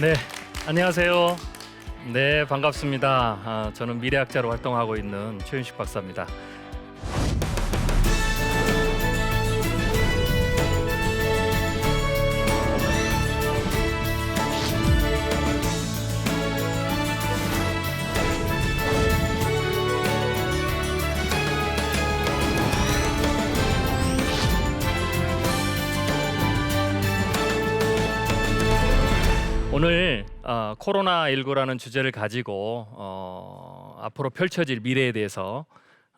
네, 안녕하세요. 네, 반갑습니다. 저는 미래학자로 활동하고 있는 최윤식 박사입니다. 오늘 코로나19라는 주제를 가지고 앞으로 펼쳐질 미래에 대해서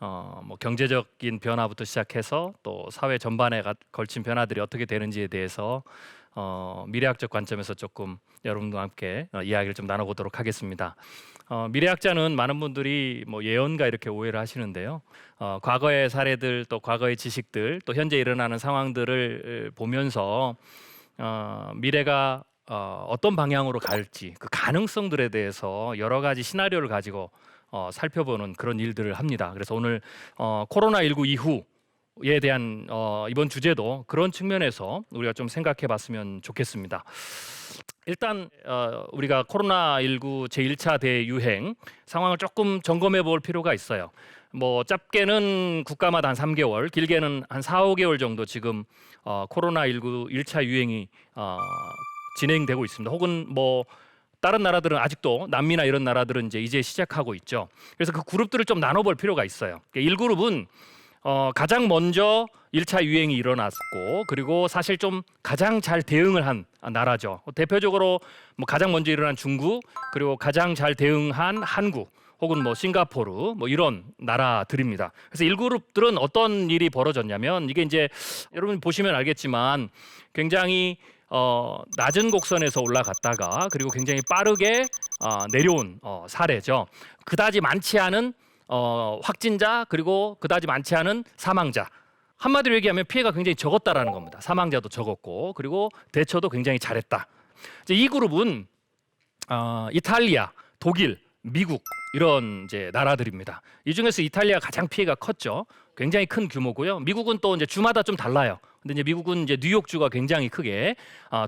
뭐 경제적인 변화부터 시작해서 또 사회 전반에 걸친 변화들이 어떻게 되는지에 대해서 미래학적 관점에서 조금 여러분과 함께 이야기를 좀 나눠보도록 하겠습니다. 미래학자는 많은 분들이 뭐 예언가 이렇게 오해를 하시는데요. 과거의 사례들 또 과거의 지식들 또 현재 일어나는 상황들을 보면서 미래가 어떤 방향으로 갈지 그 가능성들에 대해서 여러 가지 시나리오를 가지고 살펴보는 그런 일들을 합니다. 그래서 오늘 코로나19 이후에 대한 이번 주제도 그런 측면에서 우리가 좀 생각해 봤으면 좋겠습니다. 일단 우리가 코로나19 제1차 대유행 상황을 조금 점검해 볼 필요가 있어요. 뭐 짧게는 국가마다 한 3개월, 길게는 한 4, 5개월 정도 지금 코로나19 1차 유행이 진행되고 있습니다. 혹은 뭐 다른 나라들은 아직도 남미나 이런 나라들은 이제 시작하고 있죠. 그래서 그 그룹들을 좀 나눠볼 필요가 있어요. 1그룹은 가장 먼저 1차 유행이 일어났고 그리고 사실 좀 가장 잘 대응을 한 나라죠. 대표적으로 뭐 가장 먼저 일어난 중국 그리고 가장 잘 대응한 한국 혹은 뭐 싱가포르 뭐 이런 나라들입니다. 그래서 1그룹들은 어떤 일이 벌어졌냐면 이게 이제 여러분 보시면 알겠지만 굉장히 낮은 곡선에서 올라갔다가 그리고 굉장히 빠르게 내려온 사례죠. 그다지 많지 않은 확진자 그리고 그다지 많지 않은 사망자. 한마디로 얘기하면 피해가 굉장히 적었다라는 겁니다. 사망자도 적었고 그리고 대처도 굉장히 잘했다. 이제 이 그룹은 이탈리아, 독일, 미국 이런 이제 나라들입니다. 이 중에서 이탈리아가 가장 피해가 컸죠. 굉장히 큰 규모고요. 미국은 또 이제 주마다 좀 달라요. 근데 이제 미국은 이제 뉴욕주가 굉장히 크게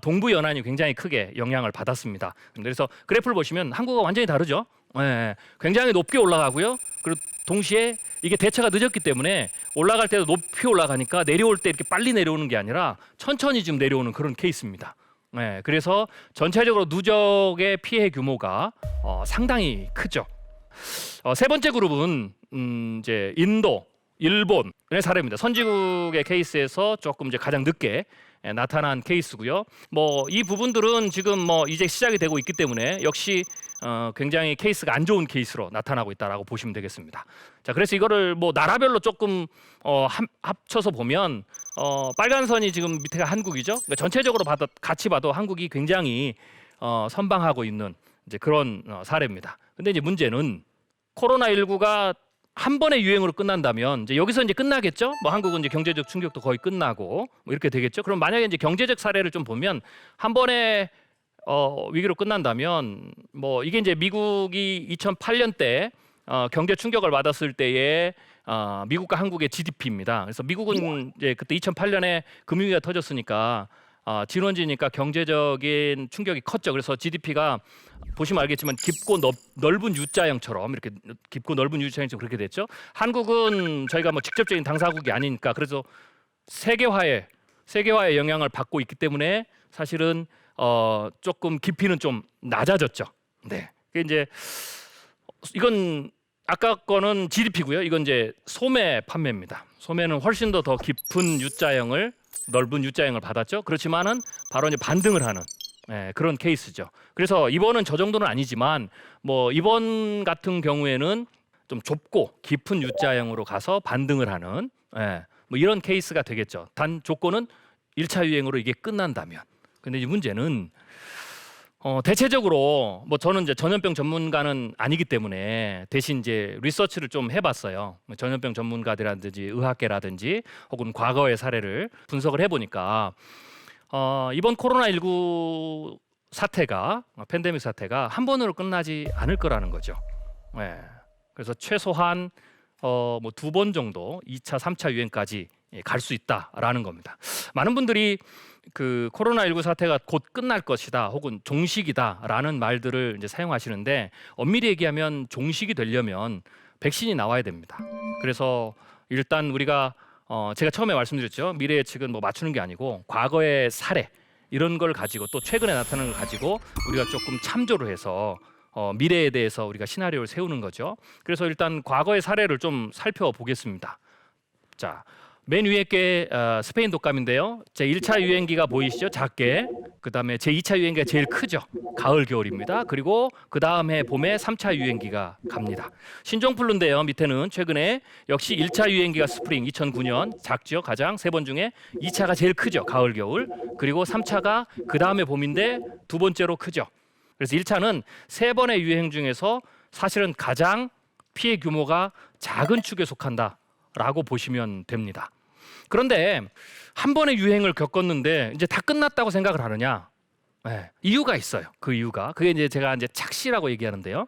동부 연안이 굉장히 크게 영향을 받았습니다. 그래서 그래프를 보시면 한국과 완전히 다르죠. 네, 굉장히 높게 올라가고요. 그리고 동시에 이게 대처가 늦었기 때문에 올라갈 때도 높이 올라가니까 내려올 때 이렇게 빨리 내려오는 게 아니라 천천히 좀 내려오는 그런 케이스입니다. 네, 그래서 전체적으로 누적의 피해 규모가 상당히 크죠. 세 번째 그룹은 이제 인도, 일본의 사례입니다. 선진국의 케이스에서 조금 이제 가장 늦게 나타난 케이스고요. 뭐 이 부분들은 지금 뭐 이제 시작이 되고 있기 때문에 역시 굉장히 케이스가 안 좋은 케이스로 나타나고 있다라고 보시면 되겠습니다. 자, 그래서 이거를 뭐 나라별로 조금 합쳐서 보면 빨간 선이 지금 밑에가 한국이죠. 그러니까 전체적으로 같이 봐도 한국이 굉장히 선방하고 있는 이제 그런 사례입니다. 근데 이제 문제는 코로나19가 한 번의 유행으로 끝난다면 이제 여기서 이제 끝나겠죠. 뭐 한국은 이제 경제적 충격도 거의 끝나고 뭐 이렇게 되겠죠. 그럼 만약에 이제 경제적 사례를 좀 보면 한 번의 위기로 끝난다면 뭐 이게 이제 미국이 2008년 때 경제 충격을 받았을 때의 미국과 한국의 GDP입니다. 그래서 미국은 이제 그때 2008년에 금융위기가 터졌으니까 진원지니까 경제적인 충격이 컸죠. 그래서 GDP가 보시면 알겠지만 깊고 넓은 U자형처럼 이렇게 깊고 넓은 U자형처럼 그렇게 됐죠. 한국은 저희가 뭐 직접적인 당사국이 아니니까 그래서 세계화의 영향을 받고 있기 때문에 사실은 조금 깊이는 좀 낮아졌죠. 네, 이게 이제 이건 아까 거는 GDP고요. 이건 이제 소매 판매입니다. 소매는 훨씬 더 깊은 U자형을 넓은 U자형을 받았죠. 그렇지만은 바로 이제 반등을 하는 그런 케이스죠. 그래서 이번은 저 정도는 아니지만 뭐 이번 같은 경우에는 좀 좁고 깊은 U자형으로 가서 반등을 하는 뭐 이런 케이스가 되겠죠. 단 조건은 1차 유행으로 이게 끝난다면. 근데 이 문제는 대체적으로 뭐 저는 이제 전염병 전문가는 아니기 때문에 대신 이제 리서치를 좀 해봤어요. 전염병 전문가들이라든지 의학계라든지 혹은 과거의 사례를 분석을 해보니까 이번 코로나19 사태가 팬데믹 사태가 한 번으로 끝나지 않을 거라는 거죠. 그래서 최소한 뭐 2번 정도 2차, 3차 유행까지 갈 수 있다라는 겁니다. 많은 분들이 그 코로나19 사태가 곧 끝날 것이다 혹은 종식이다라는 말들을 이제 사용하시는데 엄밀히 얘기하면 종식이 되려면 백신이 나와야 됩니다. 그래서 일단 우리가 제가 처음에 말씀드렸죠. 미래 예측은 뭐 맞추는 게 아니고 과거의 사례 이런 걸 가지고 또 최근에 나타난 걸 가지고 우리가 조금 참조를 해서 미래에 대해서 우리가 시나리오를 세우는 거죠. 그래서 일단 과거의 사례를 좀 살펴보겠습니다. 자, 맨 위에 게 스페인 독감인데요. 제 1차 유행기가 보이시죠? 작게. 그다음에 제 2차 유행기가 제일 크죠. 가을 겨울입니다. 그리고 그다음 해 봄에 3차 유행기가 갑니다. 신종플루인데요. 밑에는 최근에 역시 1차 유행기가 스프링 2009년 작죠. 가장 세 번 중에 2차가 제일 크죠. 가을 겨울. 그리고 3차가 그다음에 봄인데 두 번째로 크죠. 그래서 1차는 세 번의 유행 중에서 사실은 가장 피해 규모가 작은 축에 속한다라고 보시면 됩니다. 그런데 한 번의 유행을 겪었는데 이제 다 끝났다고 생각을 하느냐? 네, 이유가 있어요. 그 이유가 그게 이제 제가 이제 착시라고 얘기하는데요.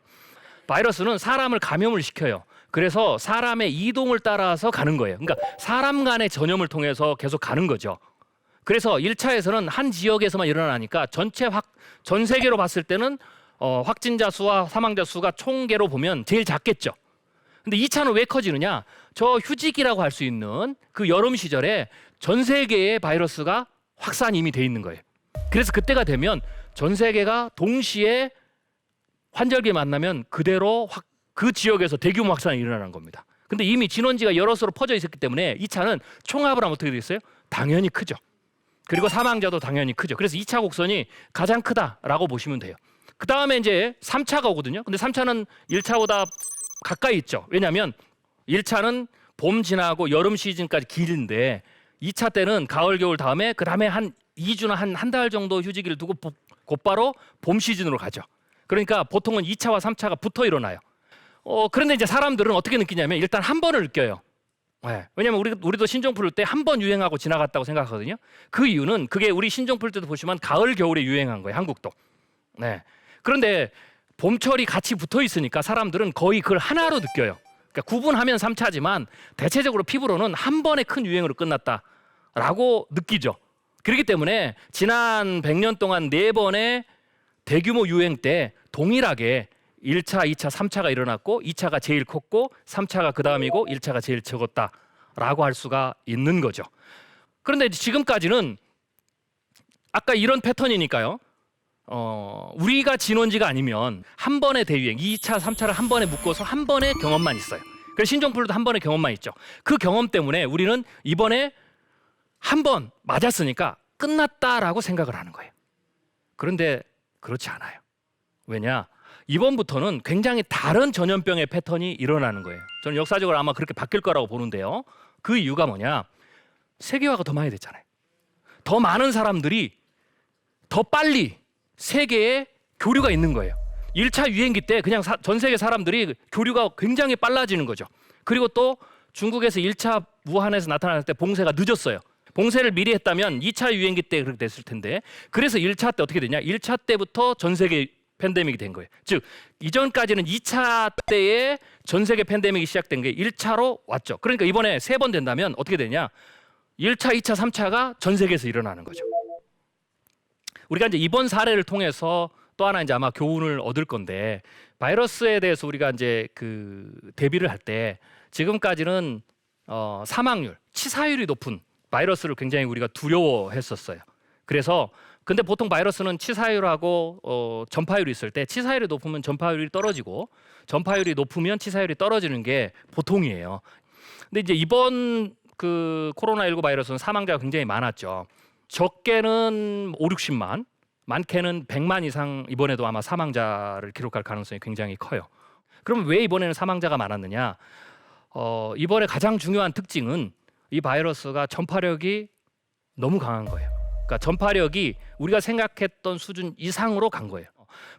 바이러스는 사람을 감염을 시켜요. 그래서 사람의 이동을 따라서 가는 거예요. 그러니까 사람 간의 전염을 통해서 계속 가는 거죠. 그래서 1차에서는 한 지역에서만 일어나니까 전 세계로 봤을 때는 확진자 수와 사망자 수가 총계로 보면 제일 작겠죠. 근데 2차는 왜 커지느냐? 저 휴지기라고 할 수 있는 그 여름 시절에 전 세계에 바이러스가 확산이 이미 돼 있는 거예요. 그래서 그때가 되면 전 세계가 동시에 환절기에 만나면 그대로 그 지역에서 대규모 확산이 일어나는 겁니다. 근데 이미 진원지가 여럿으로 퍼져 있었기 때문에 2차는 총합을 하면 어떻게 되겠어요? 당연히 크죠. 그리고 사망자도 당연히 크죠. 그래서 2차 곡선이 가장 크다라고 보시면 돼요. 그 다음에 이제 3차가 오거든요. 근데 3차는 1차보다 가까이 있죠. 왜냐하면 1차는 봄 지나고 여름 시즌까지 길인데 2차 때는 가을 겨울 다음에 그 다음에 한 2주나 한 달 정도 휴지기를 두고 곧바로 봄 시즌으로 가죠. 그러니까 보통은 2차와 3차가 붙어 일어나요. 그런데 이제 사람들은 어떻게 느끼냐면 일단 한 번을 느껴요. 네. 왜냐면 우리도 신종플루 때 한 번 유행하고 지나갔다고 생각하거든요. 그 이유는 그게 우리 신종플루 때도 보시면 가을 겨울에 유행한 거예요. 한국도. 네. 그런데 봄철이 같이 붙어 있으니까 사람들은 거의 그걸 하나로 느껴요. 그러니까 구분하면 3차지만 대체적으로 피부로는 한 번의 큰 유행으로 끝났다라고 느끼죠. 그렇기 때문에 지난 100년 동안 4번의 대규모 유행 때 동일하게 1차, 2차, 3차가 일어났고 2차가 제일 컸고 3차가 그 다음이고 1차가 제일 적었다라고 할 수가 있는 거죠. 그런데 지금까지는 아까 이런 패턴이니까요. 우리가 진원지가 아니면 한 번의 대유행 2차, 3차를 한 번에 묶어서 한 번의 경험만 있어요. 그래서 신종플루도 한 번의 경험만 있죠. 그 경험 때문에 우리는 이번에 한 번 맞았으니까 끝났다라고 생각을 하는 거예요. 그런데 그렇지 않아요. 왜냐? 이번부터는 굉장히 다른 전염병의 패턴이 일어나는 거예요. 저는 역사적으로 아마 그렇게 바뀔 거라고 보는데요. 그 이유가 뭐냐? 세계화가 더 많이 됐잖아요. 더 많은 사람들이 더 빨리 세계에 교류가 있는 거예요. 1차 유행기 때 그냥 전 세계 사람들이 교류가 굉장히 빨라지는 거죠. 그리고 또 중국에서 1차 우한에서 나타날 때 봉쇄가 늦었어요. 봉쇄를 미리 했다면 2차 유행기 때 그렇게 됐을 텐데 그래서 1차 때 어떻게 되냐? 1차 때부터 전 세계 팬데믹이 된 거예요. 즉 이전까지는 2차 때에 전 세계 팬데믹이 시작된 게 1차로 왔죠. 그러니까 이번에 3번 된다면 어떻게 되냐? 1차, 2차, 3차가 전 세계에서 일어나는 거죠. 우리가 이제 이번 사례를 통해서 또 하나 이제 아마 교훈을 얻을 건데 바이러스에 대해서 우리가 이제 그 대비를 할 때 지금까지는 사망률, 치사율이 높은 바이러스를 굉장히 우리가 두려워했었어요. 그래서 근데 보통 바이러스는 치사율하고 전파율이 있을 때 치사율이 높으면 전파율이 떨어지고 전파율이 높으면 치사율이 떨어지는 게 보통이에요. 근데 이제 이번 그 코로나19 바이러스는 사망자가 굉장히 많았죠. 적게는 5, 60만, 많게는 100만 이상 이번에도 아마 사망자를 기록할 가능성이 굉장히 커요. 그럼 왜 이번에는 사망자가 많았느냐? 이번에 가장 중요한 특징은 이 바이러스가 전파력이 너무 강한 거예요. 그러니까 전파력이 우리가 생각했던 수준 이상으로 간 거예요.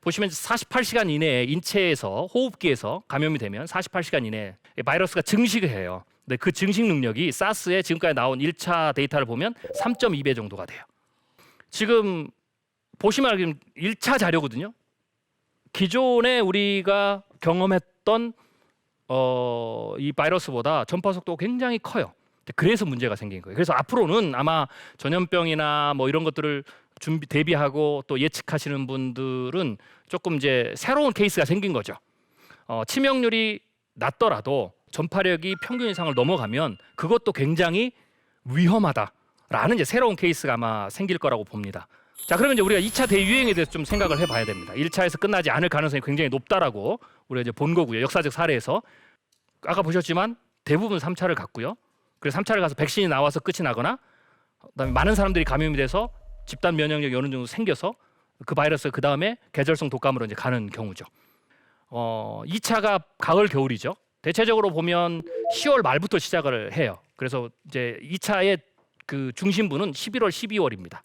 보시면 48시간 이내에 인체에서 호흡기에서 감염이 되면 48시간 이내에 바이러스가 증식을 해요. 근데 그 증식 능력이 사스의 지금까지 나온 1차 데이터를 보면 3.2배 정도가 돼요. 지금 보시면 알겠지만 1차 자료거든요. 기존에 우리가 경험했던 이 바이러스보다 전파 속도가 굉장히 커요. 그래서 문제가 생긴 거예요. 그래서 앞으로는 아마 전염병이나 뭐 이런 것들을 대비하고 또 예측하시는 분들은 조금 이제 새로운 케이스가 생긴 거죠. 치명률이 낮더라도 전파력이 평균 이상을 넘어가면 그것도 굉장히 위험하다라는 이제 새로운 케이스가 아마 생길 거라고 봅니다. 자, 그러면 이제 우리가 2차 대유행에 대해서 좀 생각을 해봐야 됩니다. 1차에서 끝나지 않을 가능성이 굉장히 높다라고 우리가 이제 본 거고요. 역사적 사례에서 아까 보셨지만 대부분 3차를 갔고요. 그래서 3차를 가서 백신이 나와서 끝이 나거나 그다음에 많은 사람들이 감염이 돼서 집단 면역력이 어느 정도 생겨서 그 바이러스가 그 다음에 계절성 독감으로 이제 가는 경우죠. 2차가 가을 겨울이죠. 대체적으로 보면 10월 말부터 시작을 해요. 그래서 이제 2차의 그 중심부는 11월, 12월입니다.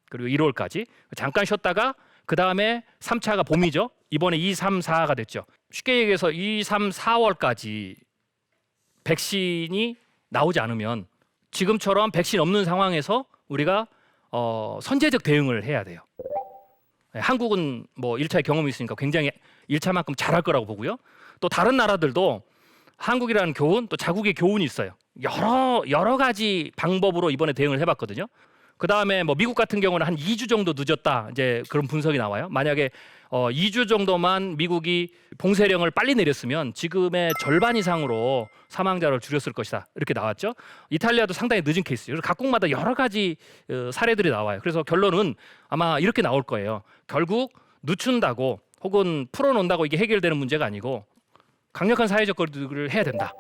그리고 1월까지 잠깐 쉬었다가 그 다음에 3차가 봄이죠. 이번에 2, 3, 4가 됐죠. 쉽게 얘기해서 2, 3, 4월까지 백신이 나오지 않으면 지금처럼 백신 없는 상황에서 우리가 선제적 대응을 해야 돼요. 한국은 뭐 1차의 경험이 있으니까 굉장히 1차만큼 잘할 거라고 보고요. 또 다른 나라들도 한국이라는 교훈, 또 자국의 교훈이 있어요. 여러 가지 방법으로 이번에 대응을 해봤거든요. 그 다음에 뭐 미국 같은 경우는 한 2주 정도 늦었다, 이제 그런 분석이 나와요. 만약에 2주 정도만 미국이 봉쇄령을 빨리 내렸으면 지금의 절반 이상으로 사망자를 줄였을 것이다, 이렇게 나왔죠. 이탈리아도 상당히 늦은 케이스예요. 그래서 각국마다 여러 가지 사례들이 나와요. 그래서 결론은 아마 이렇게 나올 거예요. 결국 늦춘다고 혹은 풀어놓는다고 이게 해결되는 문제가 아니고 강력한 사회적 거리두기를 해야 된다.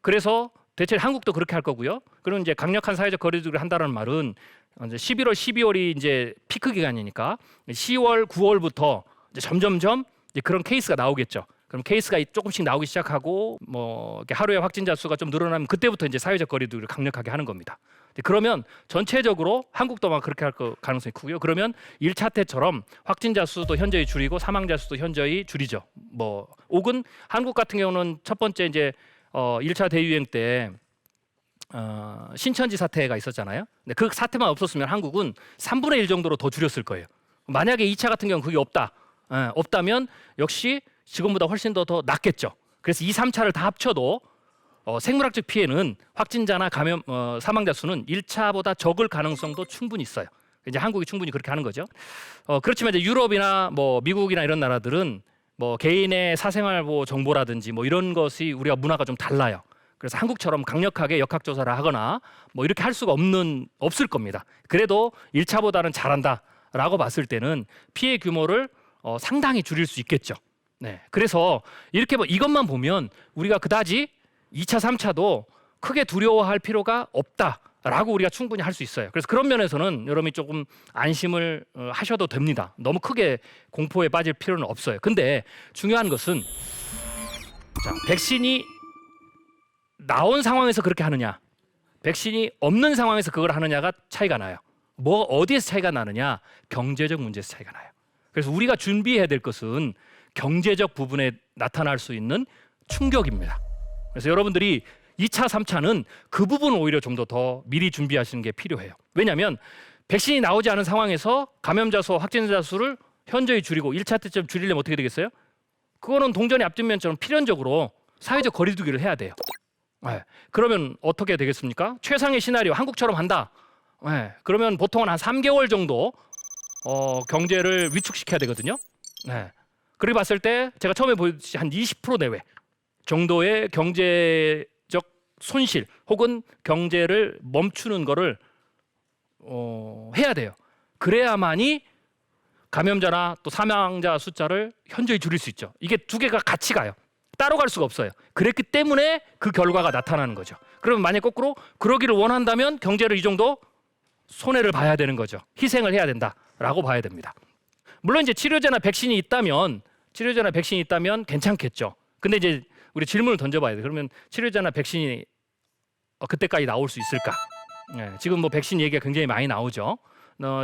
그래서 대체 한국도 그렇게 할 거고요. 그럼 이제 강력한 사회적 거리두기를 한다는 말은 이제 11월, 12월이 이제 피크 기간이니까 10월, 9월부터 이제 점점점 이제 그런 케이스가 나오겠죠. 그럼 케이스가 조금씩 나오기 시작하고 뭐 이렇게 하루에 확진자 수가 좀 늘어나면 그때부터 이제 사회적 거리두기를 강력하게 하는 겁니다. 그러면 전체적으로 한국도 막 그렇게 할 가능성이 크고요. 그러면 1차 때처럼 확진자 수도 현저히 줄이고 사망자 수도 현저히 줄이죠. 뭐 혹은 한국 같은 경우는 첫 번째 이제 1차 대유행 때 신천지 사태가 있었잖아요. 근데 그 사태만 없었으면 한국은 3분의 1 정도로 더 줄였을 거예요. 만약에 2차 같은 경우는 그게 없다면 역시 지금보다 훨씬 더 낫겠죠. 그래서 2, 3차를 다 합쳐도 생물학적 피해는 확진자나 감염 사망자 수는 1차보다 적을 가능성도 충분히 있어요. 이제 한국이 충분히 그렇게 하는 거죠. 그렇지만 이제 유럽이나 뭐 미국이나 이런 나라들은 뭐 개인의 사생활 보호 정보라든지 뭐 이런 것이 우리가 문화가 좀 달라요. 그래서 한국처럼 강력하게 역학조사를 하거나 뭐 이렇게 할 수가 없을 겁니다. 그래도 1차보다는 잘한다라고 봤을 때는 피해 규모를 상당히 줄일 수 있겠죠. 네, 그래서 이렇게 이것만 보면 우리가 그다지 2차, 3차도 크게 두려워할 필요가 없다라고 우리가 충분히 할 수 있어요. 그래서 그런 면에서는 여러분이 조금 안심을 하셔도 됩니다. 너무 크게 공포에 빠질 필요는 없어요. 근데 중요한 것은 백신이 나온 상황에서 그렇게 하느냐, 백신이 없는 상황에서 그걸 하느냐가 차이가 나요. 뭐 어디에서 차이가 나느냐? 경제적 문제에서 차이가 나요. 그래서 우리가 준비해야 될 것은 경제적 부분에 나타날 수 있는 충격입니다. 그래서 여러분들이 2차, 3차는 그 부분 오히려 좀 더 미리 준비하시는 게 필요해요. 왜냐하면 백신이 나오지 않은 상황에서 감염자 수, 확진자 수를 현저히 줄이고 1차 때쯤 줄이려면 어떻게 되겠어요? 그거는 동전이 앞뒷면처럼 필연적으로 사회적 거리두기를 해야 돼요. 그러면 어떻게 되겠습니까? 최상의 시나리오, 한국처럼 한다. 그러면 보통은 한 3개월 정도 경제를 위축시켜야 되거든요. 그렇게 봤을 때 제가 처음에 보여드렸듯이 한 20% 내외 정도의 경제적 손실 혹은 경제를 멈추는 거를 해야 돼요. 그래야만이 감염자나 또 사망자 숫자를 현저히 줄일 수 있죠. 이게 두 개가 같이 가요. 따로 갈 수가 없어요. 그랬기 때문에 그 결과가 나타나는 거죠. 그러면 만약 거꾸로 그러기를 원한다면 경제를 이 정도 손해를 봐야 되는 거죠. 희생을 해야 된다라고 봐야 됩니다. 물론 이제 치료제나 백신이 있다면 괜찮겠죠. 근데 이제 우리 질문을 던져봐야 돼요. 그러면 치료제나 백신이 그때까지 나올 수 있을까? 지금 뭐 백신 얘기가 굉장히 많이 나오죠.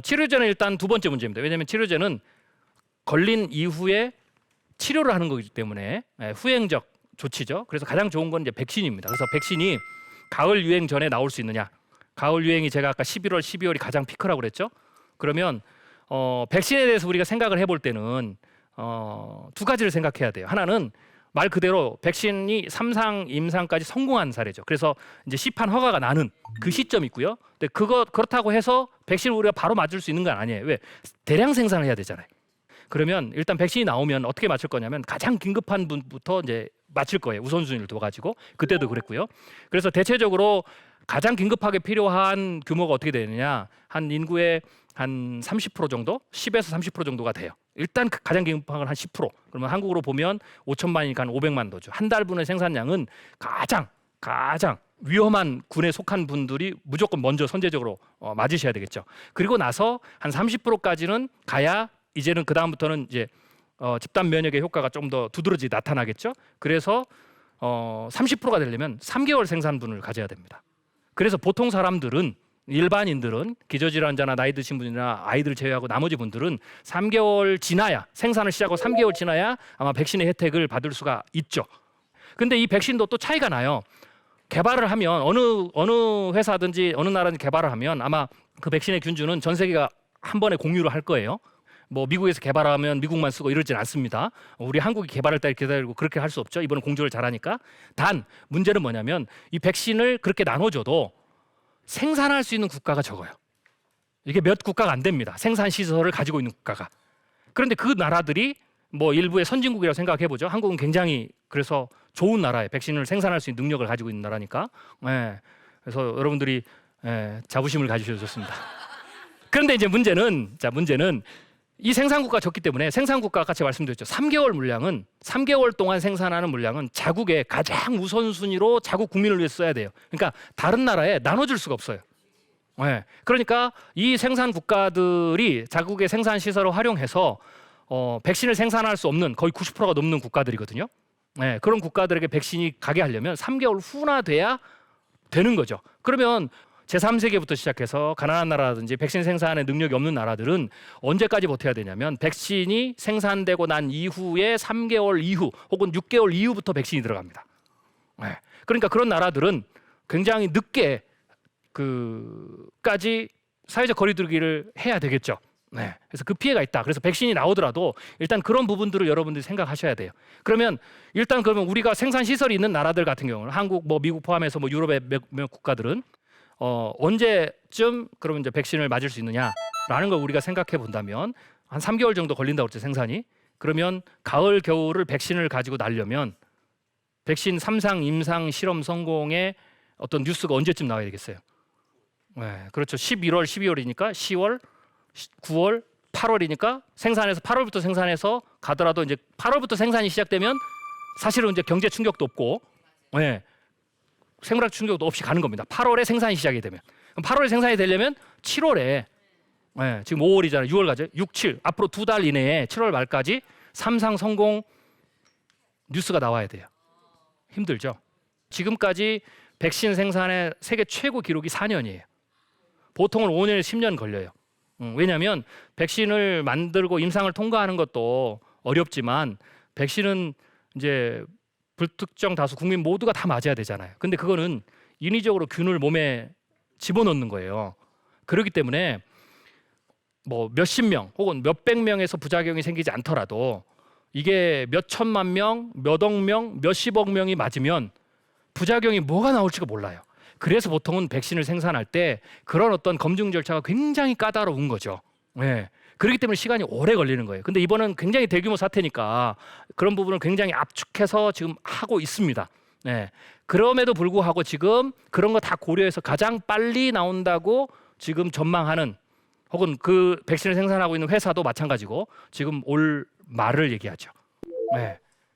치료제는 일단 두 번째 문제입니다. 왜냐하면 치료제는 걸린 이후에 치료를 하는 거기 때문에 후행적 조치죠. 그래서 가장 좋은 건 이제 백신입니다. 그래서 백신이 가을 유행 전에 나올 수 있느냐? 가을 유행이 제가 아까 11월, 12월이 가장 피크라고 그랬죠. 그러면 백신에 대해서 우리가 생각을 해볼 때는 두 가지를 생각해야 돼요. 하나는 말 그대로 백신이 3상 임상까지 성공한 사례죠. 그래서 이제 시판 허가가 나는 그 시점이 있고요. 근데 그렇다고 해서 백신을 우리가 바로 맞을 수 있는 건 아니에요. 왜? 대량 생산을 해야 되잖아요. 그러면 일단 백신이 나오면 어떻게 맞출 거냐면 가장 긴급한 분부터 이제 맞출 거예요. 우선순위를 둬가지고 그때도 그랬고요. 그래서 대체적으로 가장 긴급하게 필요한 규모가 어떻게 되느냐? 한 인구의 한 30% 정도, 10에서 30% 정도가 돼요. 일단 가장 긴급한 건 한 10%. 그러면 한국으로 보면 5천만이니까 한 500만 도죠. 한 달분의 생산량은 가장 위험한 군에 속한 분들이 무조건 먼저 선제적으로 맞으셔야 되겠죠. 그리고 나서 한 30%까지는 가야 이제는 그 다음부터는 이제 집단 면역의 효과가 좀 더 두드러지 나타나겠죠. 그래서 30%가 되려면 3개월 생산분을 가져야 됩니다. 그래서 보통 사람들은 일반인들은 기저질환자나 나이 드신 분이나 아이들 제외하고 나머지 분들은 3개월 지나야 생산을 시작하고 3개월 지나야 아마 백신의 혜택을 받을 수가 있죠. 근데 이 백신도 또 차이가 나요. 개발을 하면 어느 회사든지 어느 나라든지 개발을 하면 아마 그 백신의 균주는 전 세계가 한 번에 공유를 할 거예요. 뭐 미국에서 개발하면 미국만 쓰고 이러진 않습니다. 우리 한국이 개발할 때 기다리고 그렇게 할 수 없죠. 이번은 공조를 잘하니까. 단 문제는 뭐냐면 이 백신을 그렇게 나눠줘도 생산할 수 있는 국가가 적어요. 이게 몇 국가가 안 됩니다. 생산 시설을 가지고 있는 국가가. 그런데 그 나라들이 뭐 일부의 선진국이라고 생각해 보죠. 한국은 굉장히 그래서 좋은 나라예요. 백신을 생산할 수 있는 능력을 가지고 있는 나라니까. 그래서 여러분들이 자부심을 가지셔도 좋습니다. 그런데 이제 문제는 이 생산국가 적기 때문에 생산국가 아까 제가 말씀드렸죠. 3개월 물량은 3개월 동안 생산하는 물량은 자국의 가장 우선순위로 자국 국민을 위해서 써야 돼요. 그러니까 다른 나라에 나눠줄 수가 없어요. 그러니까 이 생산 국가들이 자국의 생산 시설을 활용해서 백신을 생산할 수 없는 거의 90%가 넘는 국가들이거든요. 그런 국가들에게 백신이 가게 하려면 3개월 후나 돼야 되는 거죠. 그러면 제3세계부터 시작해서 가난한 나라라든지 백신 생산에 능력이 없는 나라들은 언제까지 버텨야 되냐면 백신이 생산되고 난 이후에 3개월 이후 혹은 6개월 이후부터 백신이 들어갑니다. 그러니까 그런 나라들은 굉장히 늦게 까지 사회적 거리두기를 해야 되겠죠. 그래서 그 피해가 있다. 그래서 백신이 나오더라도 일단 그런 부분들을 여러분들이 생각하셔야 돼요. 그러면 우리가 생산 시설이 있는 나라들 같은 경우는 한국, 뭐 미국 포함해서 뭐 유럽의 몇 국가들은 언제쯤 그러면 이제 백신을 맞을 수 있느냐라는 걸 우리가 생각해 본다면 한 3개월 정도 걸린다고 그랬죠, 생산이. 그러면 가을 겨울을 백신을 가지고 나려면 백신 3상 임상 실험 성공의 어떤 뉴스가 언제쯤 나와야 되겠어요? 그렇죠. 11월, 12월이니까 10월, 9월, 8월이니까 8월부터 생산해서 가더라도 이제 8월부터 생산이 시작되면 사실은 이제 경제 충격도 없고 생물학 충격도 없이 가는 겁니다. 8월에 생산이 시작이 되면. 그럼 8월에 생산이 되려면 7월에 지금 5월이잖아요. 6월 가죠. 6, 7 앞으로 2달 이내에 7월 말까지 3상 성공 뉴스가 나와야 돼요. 힘들죠. 지금까지 백신 생산의 세계 최고 기록이 4년이에요. 보통은 5년에서 10년 걸려요. 왜냐하면 백신을 만들고 임상을 통과하는 것도 어렵지만 백신은 이제 불특정 다수 국민 모두가 다 맞아야 되잖아요. 근데 그거는 인위적으로 균을 몸에 집어넣는 거예요. 그렇기 때문에 뭐 몇십 명 혹은 몇백 명에서 부작용이 생기지 않더라도 이게 몇 천만 명, 몇 억 명, 몇십억 명이 맞으면 부작용이 뭐가 나올지가 몰라요. 그래서 보통은 백신을 생산할 때 그런 어떤 검증 절차가 굉장히 까다로운 거죠. 그렇기 때문에 시간이 오래 걸리는 거예요. 근데 이번은 굉장히 대규모 사태니까 그런 부분을 굉장히 압축해서 지금 하고 있습니다. 그럼에도 불구하고 지금 그런 거 다 고려해서 가장 빨리 나온다고 지금 전망하는 혹은 그 백신을 생산하고 있는 회사도 마찬가지고 지금 올 말을 얘기하죠.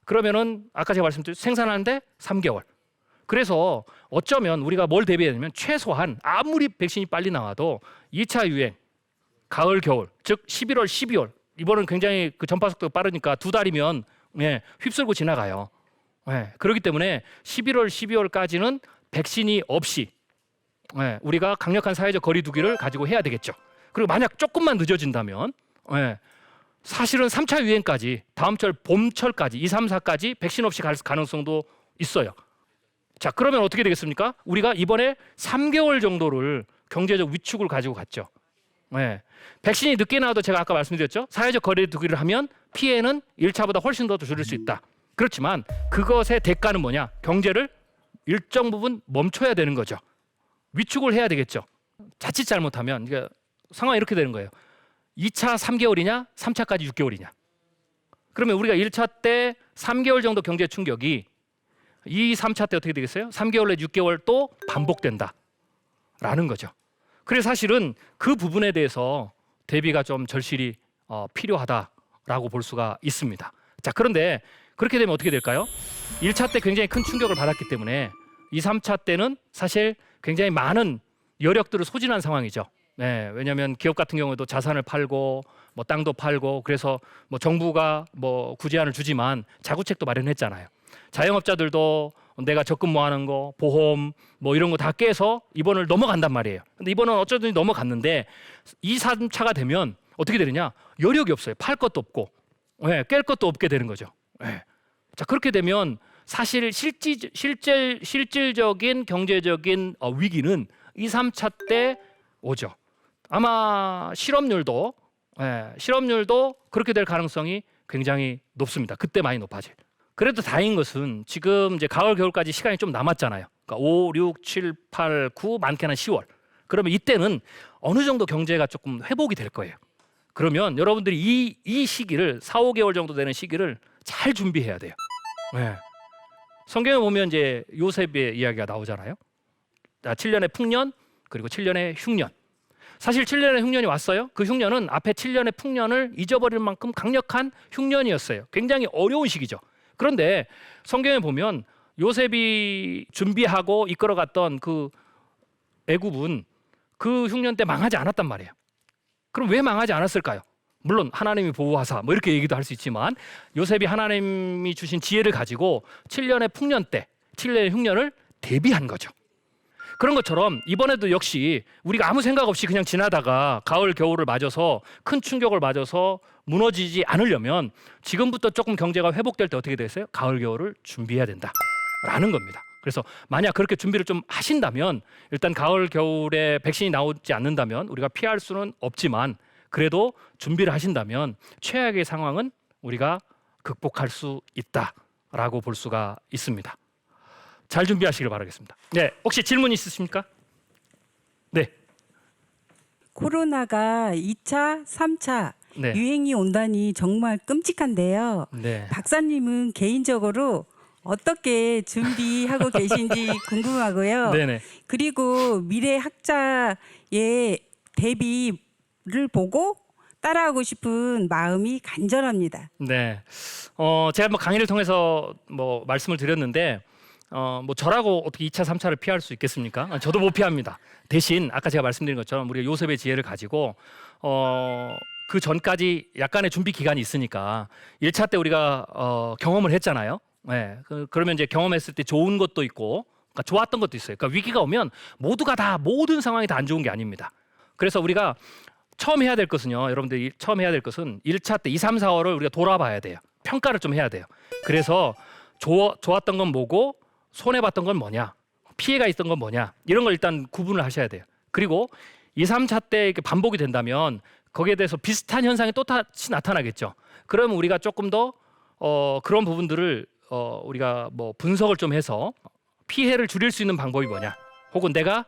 그러면은 아까 제가 말씀드린 생산하는데 3개월. 그래서 어쩌면 우리가 뭘 대비해야 되냐면 최소한 아무리 백신이 빨리 나와도 2차 유행 가을 겨울 즉 11월 12월 이번은 굉장히 그 전파 속도가 빠르니까 2달이면 휩쓸고 지나가요. 그렇기 때문에 11월 12월까지는 백신이 없이 우리가 강력한 사회적 거리두기를 가지고 해야 되겠죠. 그리고 만약 조금만 늦어진다면 사실은 3차 유행까지 다음 철 봄철까지 2, 3, 4까지 백신 없이 갈 가능성도 있어요. 자, 그러면 어떻게 되겠습니까? 우리가 이번에 3개월 정도를 경제적 위축을 가지고 갔죠. 백신이 늦게 나와도 제가 아까 말씀드렸죠. 사회적 거리두기를 하면 피해는 1차보다 훨씬 더 줄일 수 있다. 그렇지만 그것의 대가는 뭐냐? 경제를 일정 부분 멈춰야 되는 거죠. 위축을 해야 되겠죠. 자칫 잘못하면 이게 상황이 이렇게 되는 거예요. 2차 3개월이냐, 3차까지 6개월이냐. 그러면 우리가 1차 때 3개월 정도 경제 충격이 2, 3차 때 어떻게 되겠어요? 3개월 내 6개월 또 반복된다라는 거죠. 그래서 사실은 그 부분에 대해서 대비가 좀 절실히 필요하다라고 볼 수가 있습니다. 자, 그런데 그렇게 되면 어떻게 될까요? 1차 때 굉장히 큰 충격을 받았기 때문에 2, 3차 때는 사실 굉장히 많은 여력들을 소진한 상황이죠. 네, 왜냐하면 기업 같은 경우에도 자산을 팔고 뭐 땅도 팔고 그래서 뭐 정부가 뭐 구제안을 주지만 자구책도 마련했잖아요. 자영업자들도 내가 적금 모아놓은 거, 보험 뭐 이런 거 다 깨서 이번을 넘어간단 말이에요. 근데 이번은 어쩌든지 넘어갔는데 2, 3차가 되면 어떻게 되느냐? 여력이 없어요. 팔 것도 없고 네, 깰 것도 없게 되는 거죠. 네. 자, 그렇게 되면 사실 실질적인 경제적인 위기는 2, 3차 때 오죠. 아마 실업률도 그렇게 될 가능성이 굉장히 높습니다. 그때 많이 높아질. 그래도 다행인 것은 지금 이제 가을 겨울까지 시간이 좀 남았잖아요. 그러니까 5, 6, 7, 8, 9 많게는 10월. 그러면 이때는 어느 정도 경제가 조금 회복이 될 거예요. 그러면 여러분들이 이 시기를 4, 5개월 정도 되는 시기를 잘 준비해야 돼요. 네. 성경에 보면 이제 요셉의 이야기가 나오잖아요. 7년의 풍년 그리고 7년의 흉년. 사실 7년의 흉년이 왔어요. 그 흉년은 앞에 7년의 풍년을 잊어버릴 만큼 강력한 흉년이었어요. 굉장히 어려운 시기죠. 그런데 성경에 보면 요셉이 준비하고 이끌어갔던 그 애굽은 그 흉년 때 망하지 않았단 말이에요. 그럼 왜 망하지 않았을까요? 물론 하나님이 보호하사 뭐 이렇게 얘기도 할 수 있지만 요셉이 하나님이 주신 지혜를 가지고 7년의 풍년 때 7년의 흉년을 대비한 거죠. 그런 것처럼 이번에도 역시 우리가 아무 생각 없이 그냥 지나다가 가을 겨울을 맞아서 큰 충격을 맞아서 무너지지 않으려면 지금부터 조금 경제가 회복될 때 어떻게 됐어요? 가을 겨울을 준비해야 된다라는 겁니다. 그래서 만약 그렇게 준비를 좀 하신다면 일단 가을 겨울에 백신이 나오지 않는다면 우리가 피할 수는 없지만 그래도 준비를 하신다면 최악의 상황은 우리가 극복할 수 있다라고 볼 수가 있습니다. 잘 준비하시길 바라겠습니다. 네, 혹시 질문 있으십니까? 네. 코로나가 2차, 3차 네. 유행이 온다니 정말 끔찍한데요. 네. 박사님은 개인적으로 어떻게 준비하고 계신지 궁금하고요. 네네. 그리고 미래 학자의 대비를 보고 따라하고 싶은 마음이 간절합니다. 네. 제가 뭐 강의를 통해서 뭐 말씀을 드렸는데 뭐 저라고 어떻게 2차, 3차를 피할 수 있겠습니까? 저도 못 피합니다. 대신 아까 제가 말씀드린 것처럼 우리가 요셉의 지혜를 가지고 그 전까지 약간의 준비 기간이 있으니까 1차 때 우리가 경험을 했잖아요. 네. 그러면 이제 경험했을 때 좋은 것도 있고 그러니까 좋았던 것도 있어요. 그러니까 위기가 오면 모두가 다 모든 상황이 다 안 좋은 게 아닙니다. 그래서 우리가 처음 해야 될 것은요. 여러분들이 처음 해야 될 것은 1차 때 2, 3, 4월을 우리가 돌아봐야 돼요. 평가를 좀 해야 돼요. 그래서 좋았던 건 뭐고 손해봤던 건 뭐냐, 피해가 있던 건 뭐냐 이런 걸 일단 구분을 하셔야 돼요. 그리고 2, 3차 때 이렇게 반복이 된다면 거기에 대해서 비슷한 현상이 또 다시 나타나겠죠. 그러면 우리가 조금 더 그런 부분들을 우리가 뭐 분석을 좀 해서 피해를 줄일 수 있는 방법이 뭐냐, 혹은 내가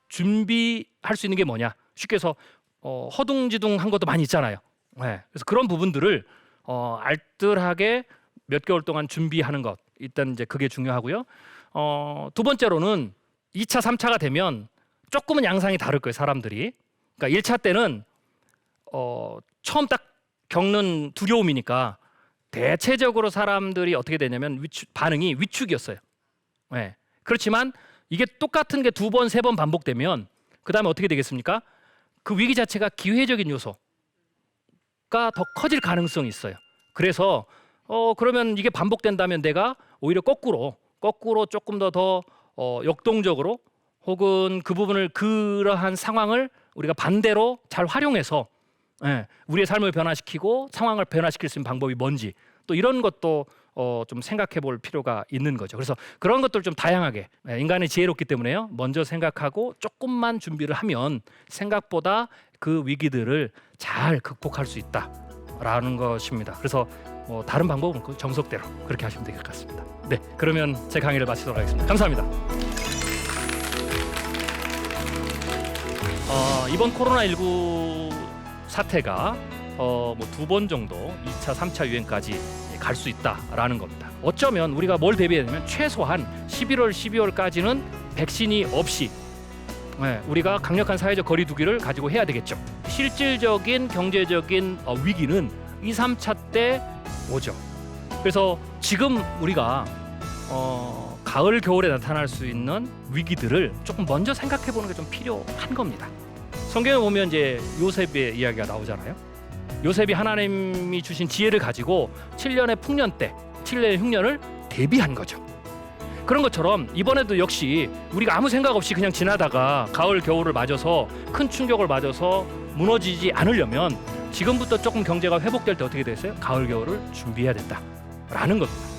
준비할 수 있는 게 뭐냐. 쉽게 해서 허둥지둥한 것도 많이 있잖아요. 네. 그래서 그런 부분들을 알뜰하게 몇 개월 동안 준비하는 것 일단 이제 그게 중요하고요. 두 번째로는 2차, 3차가 되면 조금은 양상이 다를 거예요, 사람들이. 그러니까 1차 때는 처음 딱 겪는 두려움이니까 대체적으로 사람들이 어떻게 되냐면 반응이 위축이었어요. 네. 그렇지만 이게 똑같은 게 2번, 3번 반복되면 그 다음에 어떻게 되겠습니까? 그 위기 자체가 기회적인 요소가 더 커질 가능성이 있어요. 그래서 그러면 이게 반복된다면 내가 오히려 거꾸로 조금 더 역동적으로 혹은 그 부분을 그러한 상황을 우리가 반대로 잘 활용해서 우리의 삶을 변화시키고 상황을 변화시킬 수 있는 방법이 뭔지 또 이런 것도 좀 생각해 볼 필요가 있는 거죠. 그래서 그런 것들 좀 다양하게 인간이 지혜롭기 때문에요. 먼저 생각하고 조금만 준비를 하면 생각보다 그 위기들을 잘 극복할 수 있다라는 것입니다. 그래서 뭐 다른 방법은 그 정석대로 그렇게 하시면 될 것 같습니다. 네, 그러면 제 강의를 마치도록 하겠습니다. 감사합니다. 이번 코로나19 사태가 뭐 2번 정도 2차, 3차 유행까지 갈 수 있다라는 겁니다. 어쩌면 우리가 뭘 대비해야 되면 최소한 11월, 12월까지는 백신이 없이 우리가 강력한 사회적 거리 두기를 가지고 해야 되겠죠. 실질적인 경제적인 위기는 2, 3차 때 오죠. 그래서 지금 우리가 가을, 겨울에 나타날 수 있는 위기들을 조금 먼저 생각해 보는 게 좀 필요한 겁니다. 성경에 보면 이제 요셉의 이야기가 나오잖아요. 요셉이 하나님이 주신 지혜를 가지고 7년의 풍년 때, 7년의 흉년을 대비한 거죠. 그런 것처럼 이번에도 역시 우리가 아무 생각 없이 그냥 지나다가 가을, 겨울을 맞아서 큰 충격을 맞아서 무너지지 않으려면 지금부터 조금 경제가 회복될 때 어떻게 됐어요? 가을, 겨울을 준비해야 된다라는 겁니다.